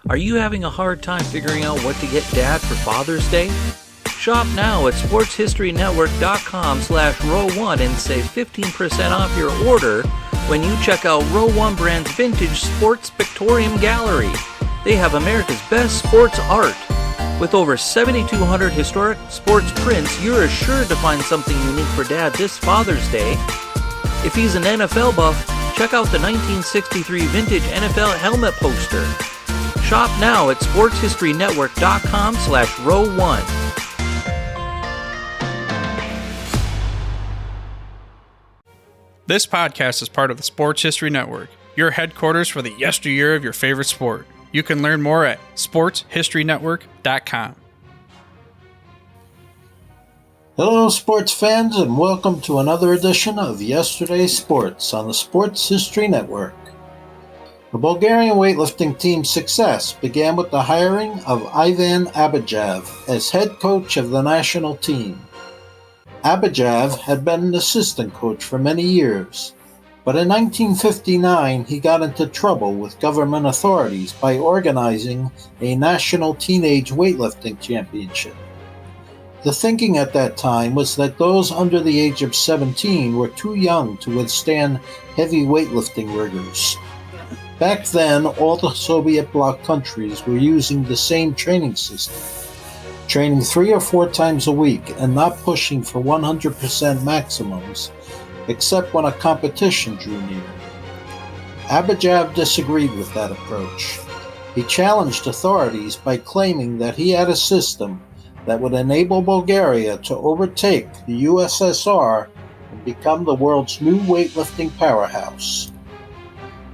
Are you having a hard time figuring out what to get Dad for Father's Day? Shop now at sportshistorynetwork.com/row1 and save 15% off your order when you check out Row 1 Brand's Vintage Sports Pictorium Gallery. They have America's best sports art. With over 7,200 historic sports prints, you're assured to find something unique for Dad this Father's Day. If he's an NFL buff, check out the 1963 vintage NFL helmet poster. Shop now at sportshistorynetwork.com/row1. This podcast is part of the Sports History Network, your headquarters for the yesteryear of your favorite sport. You can learn more at sportshistorynetwork.com. Hello, sports fans, and welcome to another edition of Yesterday's Sports on the Sports History Network. The Bulgarian weightlifting team's success began with the hiring of Ivan Abadjiev as head coach of the national team. Abadjiev had been an assistant coach for many years, but in 1959 he got into trouble with government authorities by organizing a national teenage weightlifting championship. The thinking at that time was that those under the age of 17 were too young to withstand heavy weightlifting rigors. Back then, all the Soviet bloc countries were using the same training system, training 3 or 4 times a week and not pushing for 100% maximums, except when a competition drew near. Abadjiev disagreed with that approach. He challenged authorities by claiming that he had a system that would enable Bulgaria to overtake the USSR and become the world's new weightlifting powerhouse.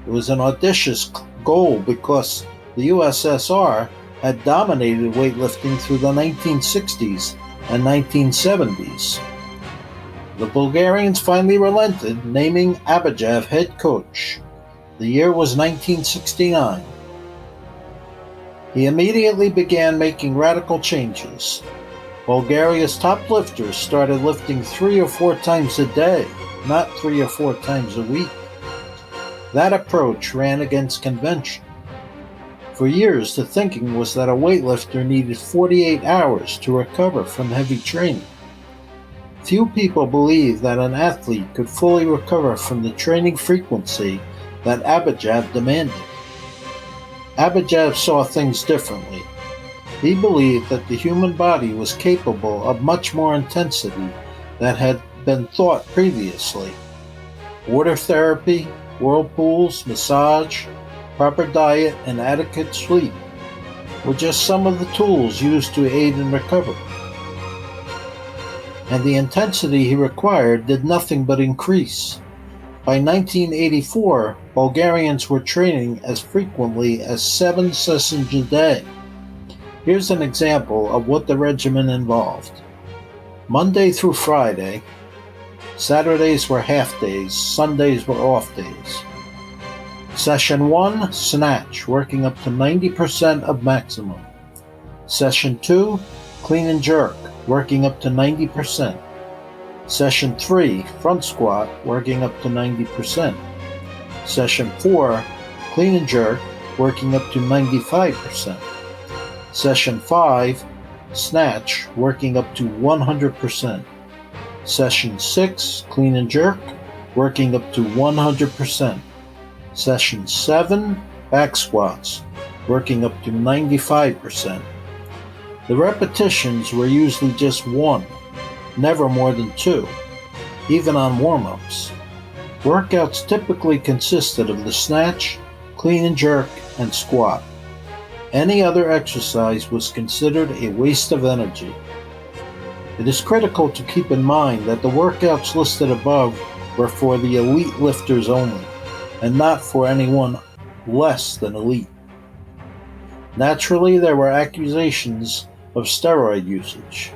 It was an audacious goal because the USSR had dominated weightlifting through the 1960s and 1970s. The Bulgarians finally relented, naming Abadjiev head coach. The year was 1969. He immediately began making radical changes. Bulgaria's top lifters started lifting 3 or 4 times a day, not 3 or 4 times a week. That approach ran against convention. For years, the thinking was that a weightlifter needed 48 hours to recover from heavy training. Few people believed that an athlete could fully recover from the training frequency that Abadjiev demanded. Abadjiev saw things differently. He believed that the human body was capable of much more intensity than had been thought previously. Water therapy, whirlpools, massage, proper diet, and adequate sleep were just some of the tools used to aid in recovery. And the intensity he required did nothing but increase. By 1984, Bulgarians were training as frequently as 7 sessions a day. Here's an example of what the regimen involved. Monday through Friday, Saturdays were half days, Sundays were off days. Session 1, snatch, working up to 90% of maximum. Session 2, clean and jerk, working up to 90%. Session 3, front squat, working up to 90%. Session 4, clean and jerk, working up to 95%. Session 5, snatch, working up to 100%. Session 6, clean and jerk, working up to 100%. Session 7, back squats, working up to 95%. The repetitions were usually just 1, never more than 2, even on warm-ups. Workouts typically consisted of the snatch, clean and jerk, and squat. Any other exercise was considered a waste of energy. It is critical to keep in mind that the workouts listed above were for the elite lifters only, and not for anyone less than elite. Naturally, there were accusations of steroid usage.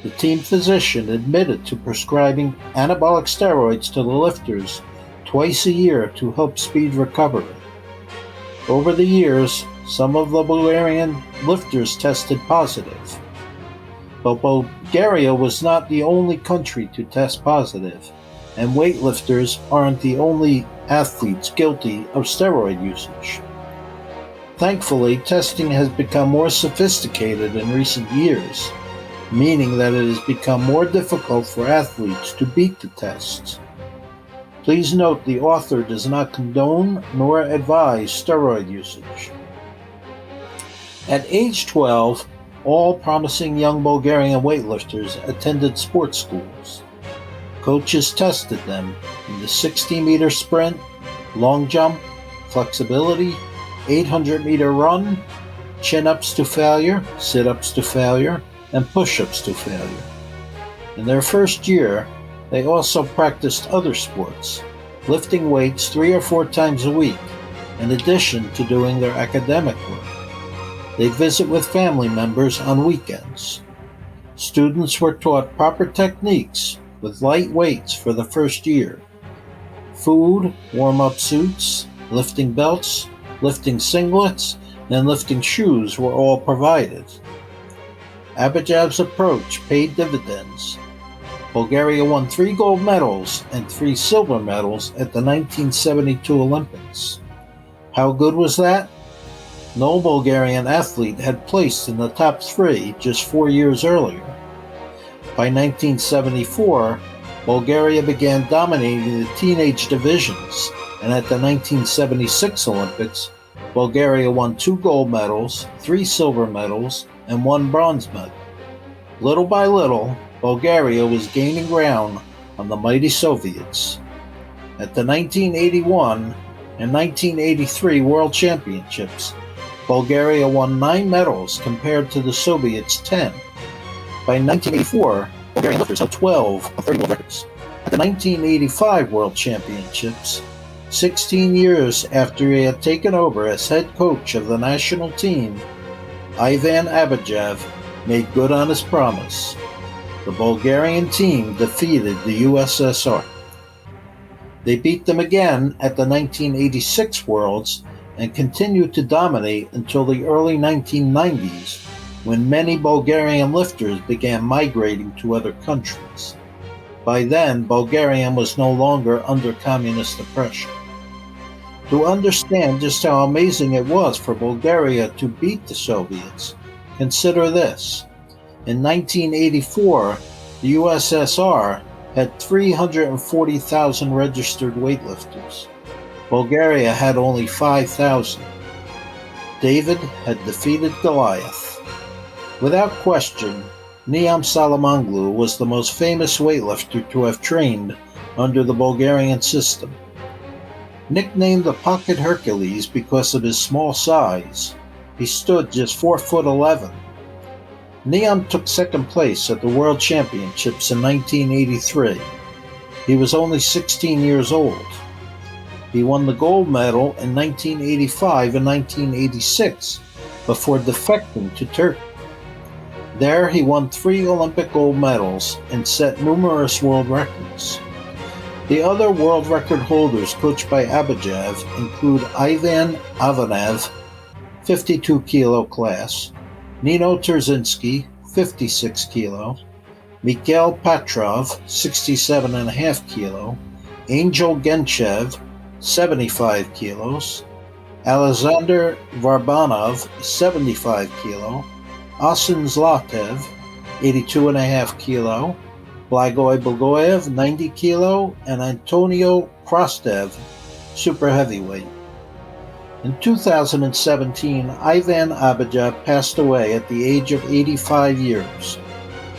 The team physician admitted to prescribing anabolic steroids to the lifters twice a year to help speed recovery. Over the years, some of the Bulgarian lifters tested positive. But Bulgaria was not the only country to test positive, and weightlifters aren't the only athletes guilty of steroid usage. Thankfully, testing has become more sophisticated in recent years, meaning that it has become more difficult for athletes to beat the tests. Please note the author does not condone nor advise steroid usage. At age 12, all promising young Bulgarian weightlifters attended sports schools. Coaches tested them in the 60-meter sprint, long jump, flexibility, 800-meter run, chin-ups to failure, sit-ups to failure, and push-ups to failure. In their first year, they also practiced other sports, lifting weights 3 or 4 times a week, in addition to doing their academic work. They'd visit with family members on weekends. Students were taught proper techniques with light weights for the first year. Food, warm-up suits, lifting belts, lifting singlets, and lifting shoes were all provided. Abadjiev's approach paid dividends. Bulgaria won 3 gold medals and 3 silver medals at the 1972 Olympics. How good was that? No Bulgarian athlete had placed in the top 3 just 4 years earlier. By 1974, Bulgaria began dominating the teenage divisions, and at the 1976 Olympics, Bulgaria won 2 gold medals, 3 silver medals, and 1 bronze medal. Little by little, Bulgaria was gaining ground on the mighty Soviets. At the 1981 and 1983 World Championships, Bulgaria won 9 medals compared to the Soviets' 10. By 1984, Bulgarian lifters held 12 of 30 world records. At the 1985 World Championships, 16 years after he had taken over as head coach of the national team, Ivan Abadjiev made good on his promise. The Bulgarian team defeated the USSR. They beat them again at the 1986 Worlds and continued to dominate until the early 1990s, when many Bulgarian lifters began migrating to other countries. By then, Bulgaria was no longer under communist oppression. To understand just how amazing it was for Bulgaria to beat the Soviets, consider this. In 1984, the USSR had 340,000 registered weightlifters. Bulgaria had only 5,000. David had defeated Goliath. Without question, Niam Salamanglu was the most famous weightlifter to have trained under the Bulgarian system. Nicknamed the Pocket Hercules because of his small size, he stood just 4'11". Niam took second place at the World Championships in 1983. He was only 16 years old. He won the gold medal in 1985 and 1986 before defecting to Turkey. There he won 3 Olympic gold medals and set numerous world records. The other world record holders coached by Abadjiev include Ivan Abadjiev, 52 kilo class, Nino Terzinski, 56 kilo, Mikhail Petrov, 67.5 kilo, Angel Genchev, 75 kilos, Alexander Varbanov, 75 kilo, Asen Zlatev, 82.5 kilo, Blagoy Blagoyev, 90 kilo, and Antonio Krastev, super heavyweight. In 2017, Ivan Abadjiev passed away at the age of 85 years.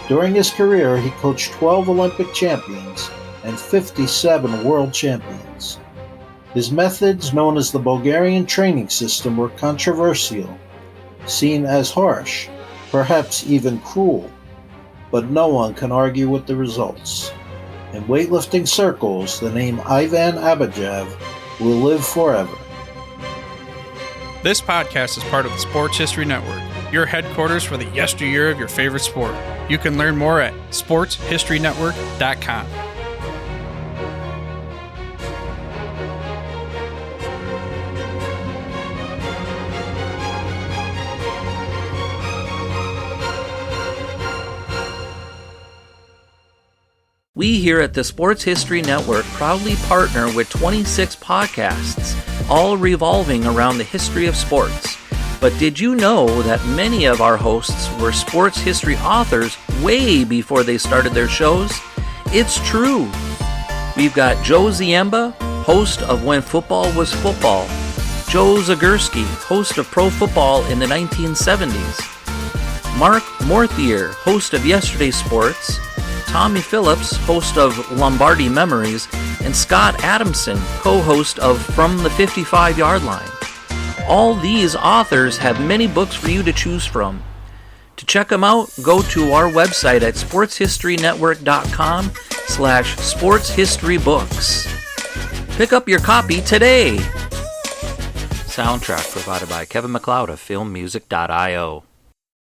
During his career, he coached 12 Olympic champions and 57 world champions. His methods, known as the Bulgarian training system, were controversial, seen as harsh, perhaps even cruel, but no one can argue with the results. In weightlifting circles, the name Ivan Abadjiev will live forever. This podcast is part of the Sports History Network, your headquarters for the yesteryear of your favorite sport. You can learn more at sportshistorynetwork.com. We here at the Sports History Network proudly partner with 26 podcasts, all revolving around the history of sports. But did you know that many of our hosts were sports history authors way before they started their shows? It's true. We've got Joe Ziemba, host of When Football Was Football, Joe Zagurski, host of Pro Football in the 1970s, Mark Morthier, host of Yesterday Sports, Tommy Phillips, host of Lombardi Memories, and Scott Adamson, co-host of From the 55-Yard Line. All these authors have many books for you to choose from. To check them out, go to our website at sportshistorynetwork.com/sportshistorybooks. Pick up your copy today. Soundtrack provided by Kevin MacLeod of filmmusic.io.